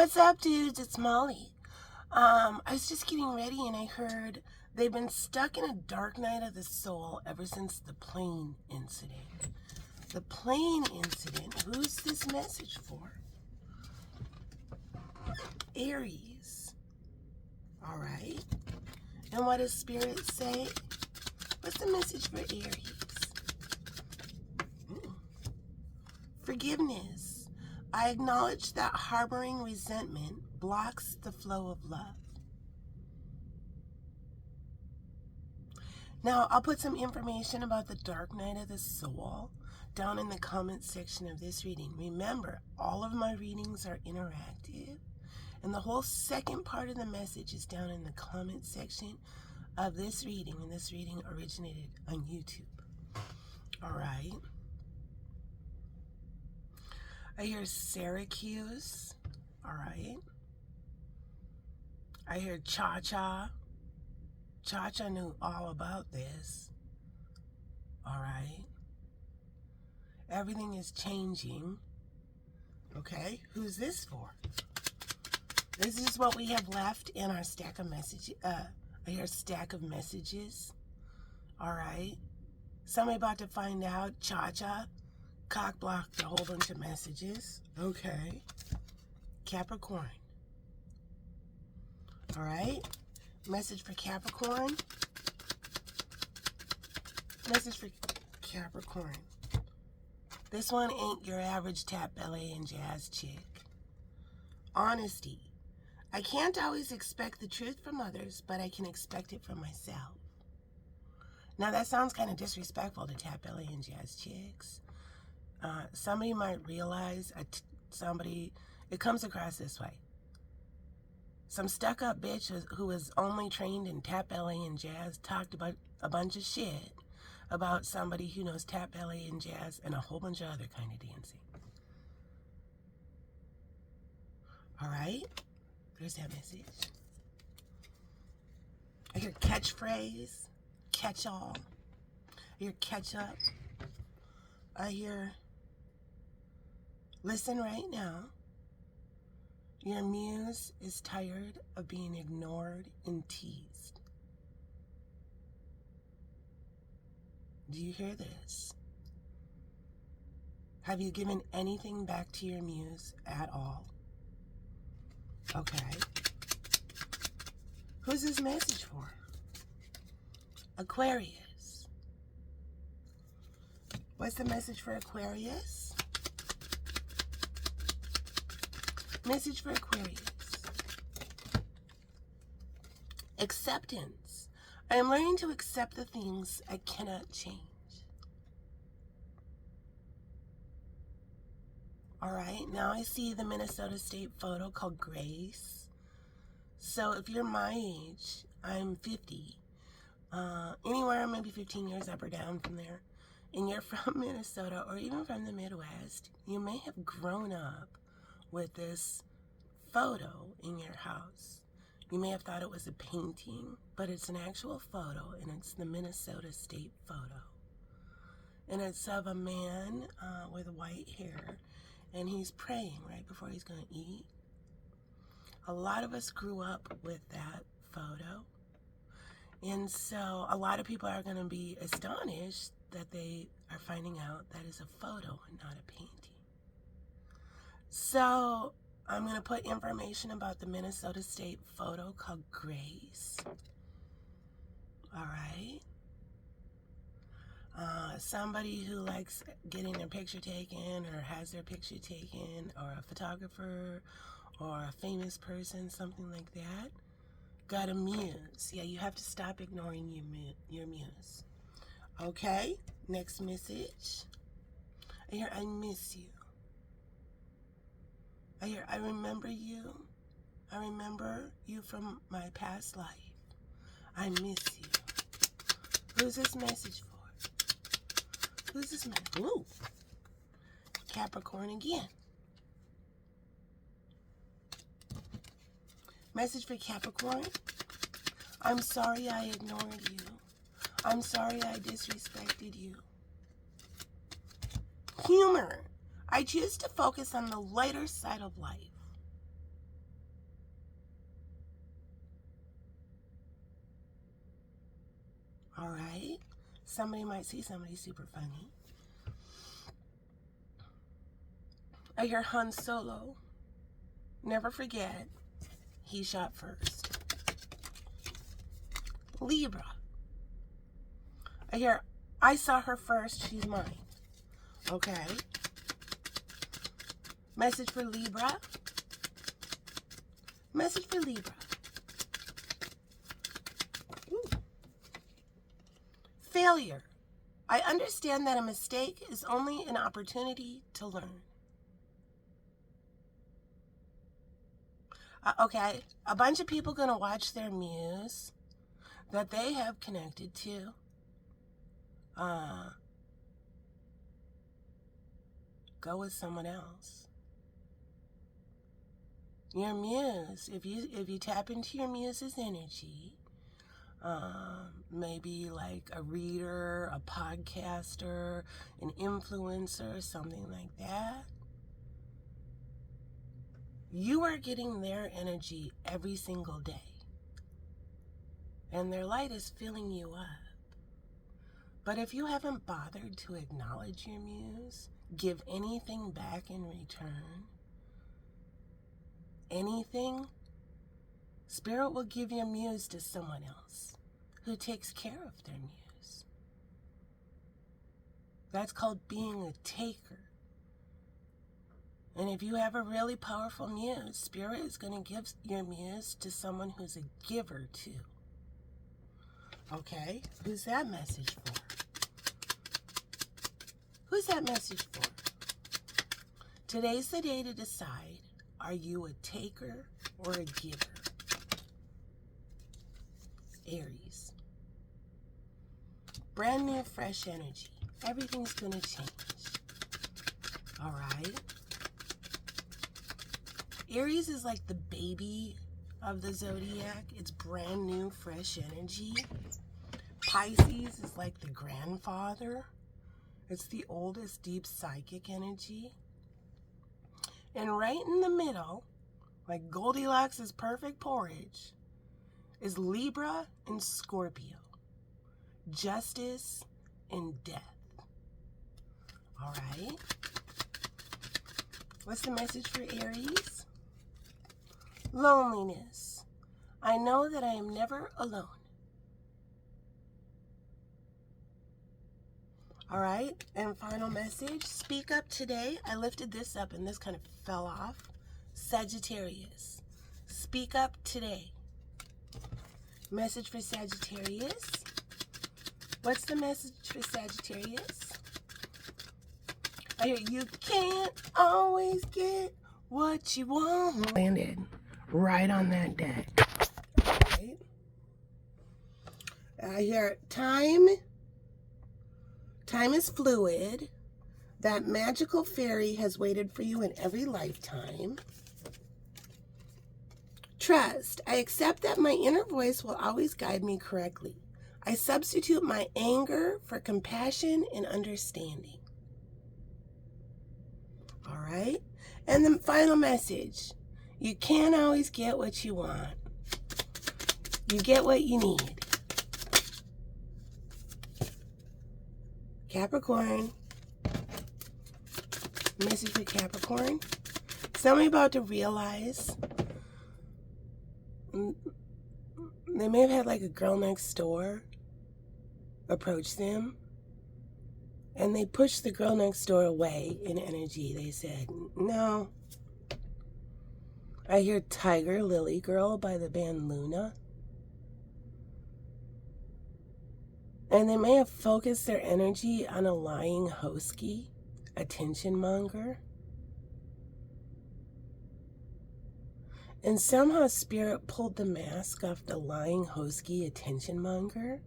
What's up, dudes? It's Molly. I was just getting ready and I heard they've been stuck in a dark night of the soul ever since the plane incident. The plane incident? Who's this message for? Aries. Alright. And what does Spirit say? What's the message for Aries? Forgiveness. I acknowledge that harboring resentment blocks the flow of love. Now, I'll put some information about the dark night of the soul down in the comment section of this reading. Remember, all of my readings are interactive, and the whole second part of the message is down in the comment section of this reading, and this reading originated on YouTube. All right. I hear Syracuse. All right. I hear Cha-Cha. Cha-Cha knew all about this. All right. Everything is changing. Okay. Who's this for? This is what we have left in our stack of messages. I hear stack of messages. All right. Somebody about to find out. Cha-Cha cock blocked a whole bunch of messages. Okay. Capricorn. All right. Message for Capricorn. Message for Capricorn. This one ain't your average tap ballet and jazz chick. Honesty. I can't always expect the truth from others, but I can expect it from myself. Now that sounds kind of disrespectful to tap ballet and jazz chicks. Somebody might realize, it comes across this way. Some stuck-up bitch who was only trained in tap ballet and jazz talked about a bunch of shit about somebody who knows tap ballet and jazz and a whole bunch of other kind of dancing. All right, there's that message. I hear catchphrase, catch-all. I hear catch-up. I hear listen right now. Your muse is tired of being ignored and teased. Do you hear this? Have you given anything back to your muse at all? Okay. Who's this message for? Aquarius. What's the message for Aquarius? Message for Aquarius. Acceptance. I am learning to accept the things I cannot change. All right, now I see the Minnesota State photo called Grace. So if you're my age, I'm 50. Anywhere maybe 15 years up or down from there, and you're from Minnesota or even from the Midwest, you may have grown up with this photo in your house. You may have thought it was a painting, but it's an actual photo, and it's the Minnesota State photo. And it's of a man with white hair, and he's praying right before he's going to eat. A lot of us grew up with that photo, and so a lot of people are going to be astonished that they are finding out that is a photo and not a painting. So I'm going to put information about the Minnesota State photo called Grace. All right. Somebody who likes getting their picture taken or has their picture taken, or a photographer or a famous person, something like that, got a muse. Yeah, you have to stop ignoring your muse. Okay, next message. I hear, I miss you. I hear, I remember you. I remember you from my past life. I miss you. Who's this message for? Who's this message? Ooh. Capricorn again. Message for Capricorn. I'm sorry I ignored you. I'm sorry I disrespected you. Humor. I choose to focus on the lighter side of life. All right? Somebody might see somebody super funny. I hear Han Solo. Never forget, he shot first. Libra. I hear, I saw her first, she's mine. Okay. Message for Libra. Message for Libra. Ooh. Failure. I understand that a mistake is only an opportunity to learn. Okay, a bunch of people gonna watch their muse that they have connected to. Go with someone else. Your muse, if you tap into your muse's energy, maybe like a reader, a podcaster, an influencer, something like that, you are getting their energy every single day. And their light is filling you up. But if you haven't bothered to acknowledge your muse, give anything back in return, anything, Spirit will give your muse to someone else who takes care of their muse. That's called being a taker. And if you have a really powerful muse, Spirit is going to give your muse to someone who's a giver too. Okay, who's that message for? Who's that message for? Today's the day to decide, are you a taker or a giver? Aries. Brand new, fresh energy. Everything's going to change. All right? Aries is like the baby of the Zodiac. It's brand new, fresh energy. Pisces is like the grandfather. It's the oldest deep psychic energy. And right in the middle, like Goldilocks' perfect porridge, is Libra and Scorpio. Justice and death. All right. What's the message for Aries? Loneliness. I know that I am never alone. All right, and final message, speak up today. I lifted this up and this kind of fell off. Sagittarius, speak up today. Message for Sagittarius. What's the message for Sagittarius? I hear you can't always get what you want. Landed right on that deck. All right. I hear time is fluid. That magical fairy has waited for you in every lifetime. Trust. I accept that my inner voice will always guide me correctly. I substitute my anger for compassion and understanding. All right? And the final message. You can't always get what you want. You get what you need. Capricorn. Message for Capricorn. Somebody about to realize they may have had like a girl next door approach them, and they pushed the girl next door away in energy. They said, no. I hear Tiger Lily Girl by the band Luna. And they may have focused their energy on a lying hoskie, attention monger. And somehow Spirit pulled the mask off the lying hoskie attention monger.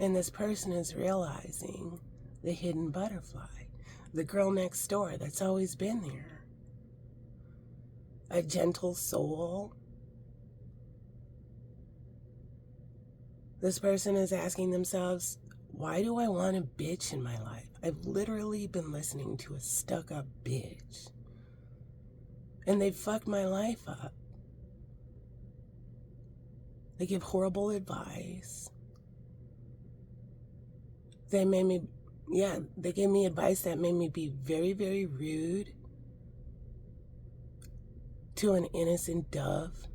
And this person is realizing the hidden butterfly, the girl next door that's always been there. A gentle soul. This person is asking themselves, why do I want a bitch in my life? I've literally been listening to a stuck-up bitch. And they fucked my life up. They give horrible advice. They made me, they gave me advice that made me be very, very rude to an innocent dove.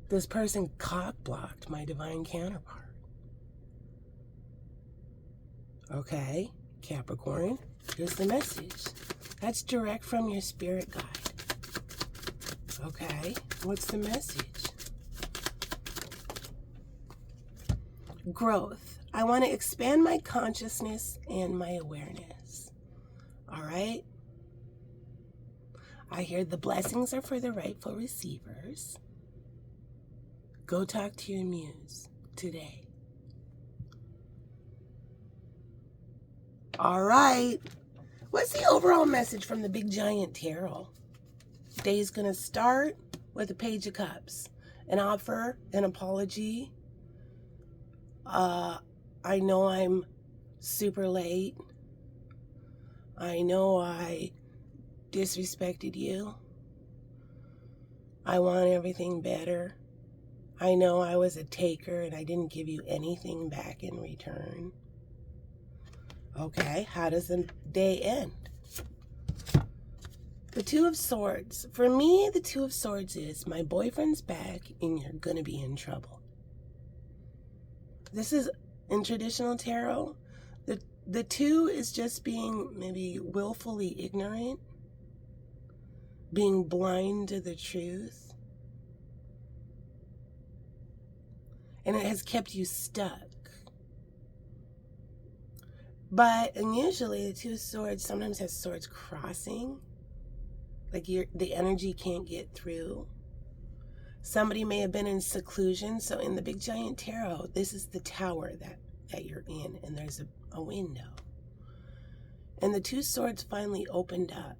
This person cock-blocked my divine counterpart. Okay, Capricorn, here's the message. That's direct from your spirit guide. Okay, what's the message? Growth. I want to expand my consciousness and my awareness. All right? I hear the blessings are for the rightful receivers. Go talk to your muse today. All right. What's the overall message from the Big Giant Tarot? Day's going to start with the Page of Cups. An offer, an apology. I know I'm super late. I know I disrespected you. I want everything better. I know I was a taker and I didn't give you anything back in return. Okay, how does the day end? The Two of Swords. For me, the Two of Swords is my boyfriend's back and you're going to be in trouble. This is in traditional tarot. The two is just being maybe willfully ignorant, being blind to the truth, and it has kept you stuck. And usually the Two of Swords sometimes has swords crossing, like the energy can't get through. Somebody may have been in seclusion. So in the Big Giant Tarot, this is the tower that you're in, and there's a window. And the Two Swords finally opened up.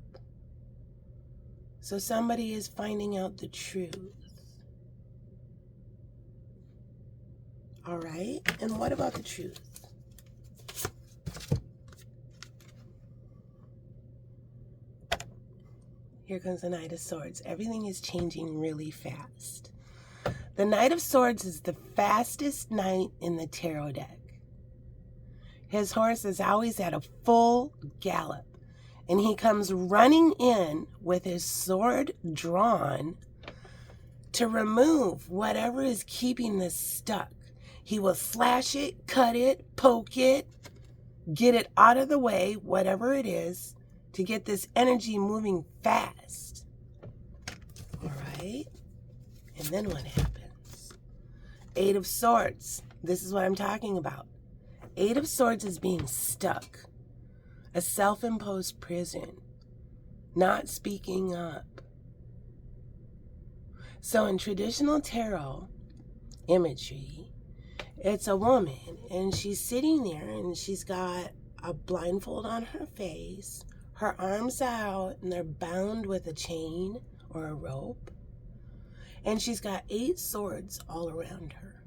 So somebody is finding out the truth. All right? And what about the truth? Here comes the Knight of Swords. Everything is changing really fast. The Knight of Swords is the fastest knight in the tarot deck. His horse is always at a full gallop, and he comes running in with his sword drawn to remove whatever is keeping this stuck. He will slash it, cut it, poke it, get it out of the way, whatever it is, to get this energy moving fast. All right? And then what happens? Eight of Swords. This is what I'm talking about. Eight of Swords is being stuck. A self-imposed prison. Not speaking up. So in traditional tarot imagery, it's a woman, and she's sitting there, and she's got a blindfold on her face, her arms out, and they're bound with a chain or a rope. And she's got 8 swords all around her.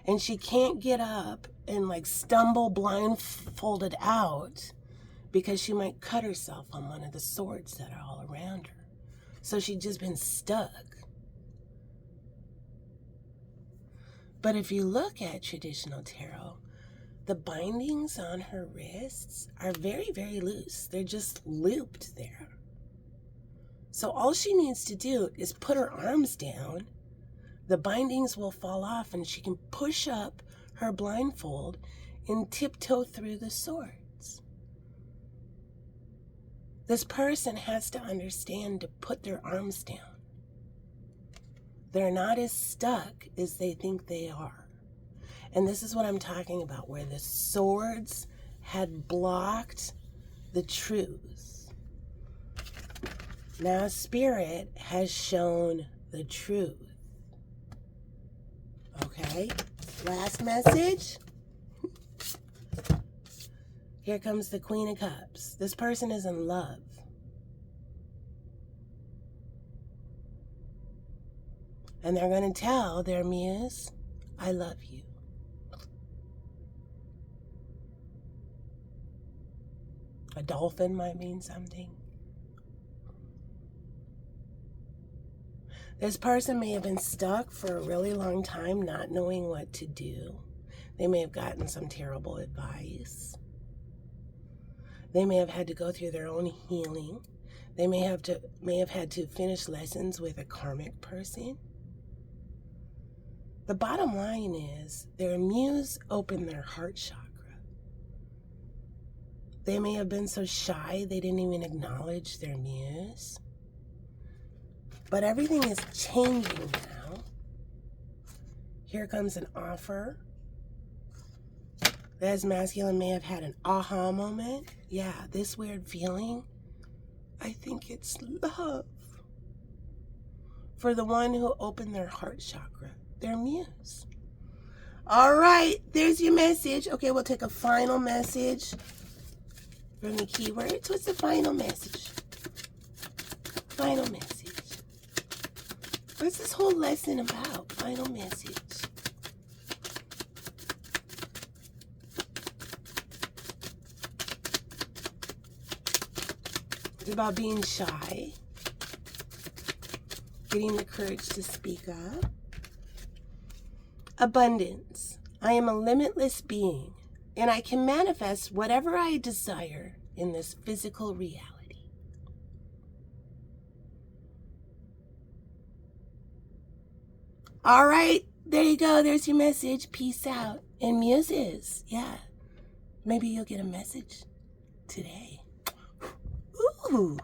And she can't get up and like stumble blindfolded out because she might cut herself on one of the swords that are all around her. So she's just been stuck. But if you look at traditional tarot, the bindings on her wrists are very, very loose. They're just looped there. So all she needs to do is put her arms down. The bindings will fall off and she can push up her blindfold and tiptoe through the swords. This person has to understand to put their arms down. They're not as stuck as they think they are. And this is what I'm talking about, where the swords had blocked the truth. Now Spirit has shown the truth. Okay, last message. Here comes the Queen of Cups. This person is in love. And they're going to tell their muse, I love you. A dolphin might mean something. This person may have been stuck for a really long time not knowing what to do. They may have gotten some terrible advice. They may have had to go through their own healing. They may have had to finish lessons with a karmic person. The bottom line is their muse opened their heart chakra. They may have been so shy they didn't even acknowledge their muse. But everything is changing now. Here comes an offer. This masculine may have had an aha moment. Yeah, this weird feeling. I think it's love. For the one who opened their heart chakra, their muse. All right, there's your message. Okay, we'll take a final message from the keywords. What's the final message? Final message. What's this whole lesson about? Final message. It's about being shy, getting the courage to speak up. Abundance. I am a limitless being, and I can manifest whatever I desire in this physical reality. All right, there you go. There's your message. Peace out. And muses, yeah. Maybe you'll get a message today. Ooh.